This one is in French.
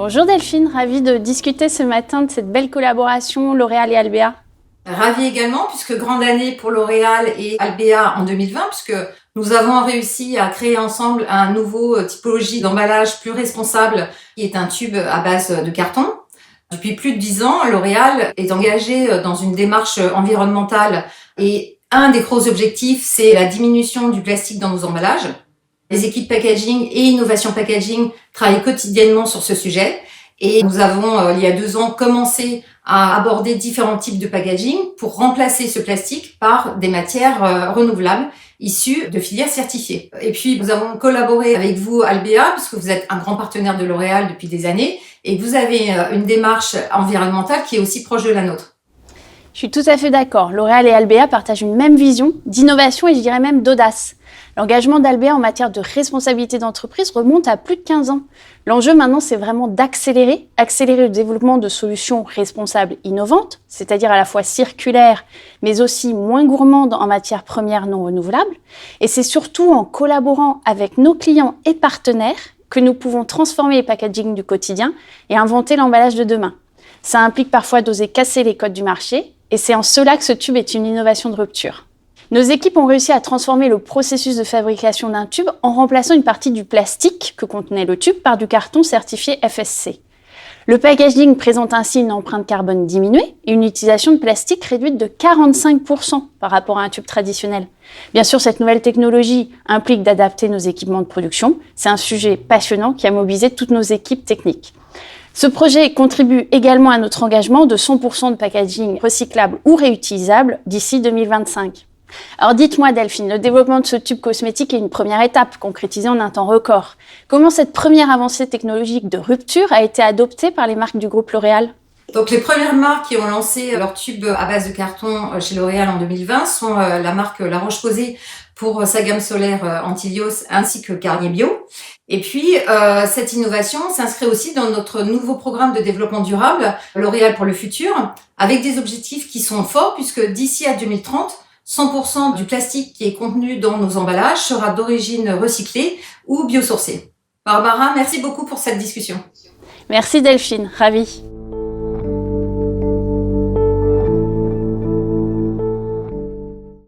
Bonjour Delphine, ravie de discuter ce matin de cette belle collaboration L'Oréal et Albéa. Ravie également, puisque grande année pour L'Oréal et Albéa en 2020, puisque nous avons réussi à créer ensemble un nouveau typologie d'emballage plus responsable, qui est un tube à base de carton. Depuis plus de 10 ans, L'Oréal est engagé dans une démarche environnementale et un des gros objectifs, c'est la diminution du plastique dans nos emballages. Les équipes packaging et innovation packaging travaillent quotidiennement sur ce sujet et nous avons, il y a 2 ans, commencé à aborder différents types de packaging pour remplacer ce plastique par des matières renouvelables issues de filières certifiées. Et puis, nous avons collaboré avec vous, Albéa, parce que vous êtes un grand partenaire de L'Oréal depuis des années et vous avez une démarche environnementale qui est aussi proche de la nôtre. Je suis tout à fait d'accord. L'Oréal et Albéa partagent une même vision d'innovation et je dirais même d'audace. L'engagement d'Albéa en matière de responsabilité d'entreprise remonte à plus de 15 ans. L'enjeu maintenant, c'est vraiment d'accélérer le développement de solutions responsables innovantes, c'est-à-dire à la fois circulaires, mais aussi moins gourmandes en matières premières non renouvelables. Et c'est surtout en collaborant avec nos clients et partenaires que nous pouvons transformer les packaging du quotidien et inventer l'emballage de demain. Ça implique parfois d'oser casser les codes du marché, et c'est en cela que ce tube est une innovation de rupture. Nos équipes ont réussi à transformer le processus de fabrication d'un tube en remplaçant une partie du plastique que contenait le tube par du carton certifié FSC. Le packaging présente ainsi une empreinte carbone diminuée et une utilisation de plastique réduite de 45% par rapport à un tube traditionnel. Bien sûr, cette nouvelle technologie implique d'adapter nos équipements de production. C'est un sujet passionnant qui a mobilisé toutes nos équipes techniques. Ce projet contribue également à notre engagement de 100% de packaging recyclable ou réutilisable d'ici 2025. Alors dites-moi Delphine, le développement de ce tube cosmétique est une première étape concrétisée en un temps record. Comment cette première avancée technologique de rupture a été adoptée par les marques du groupe L'Oréal ? Donc les premières marques qui ont lancé leur tube à base de carton chez L'Oréal en 2020 sont la marque La Roche-Posay pour sa gamme solaire Antilios ainsi que Garnier Bio. Et puis cette innovation s'inscrit aussi dans notre nouveau programme de développement durable L'Oréal pour le futur, avec des objectifs qui sont forts puisque d'ici à 2030, 100% du plastique qui est contenu dans nos emballages sera d'origine recyclée ou biosourcée. Barbara, merci beaucoup pour cette discussion. Merci Delphine, ravie.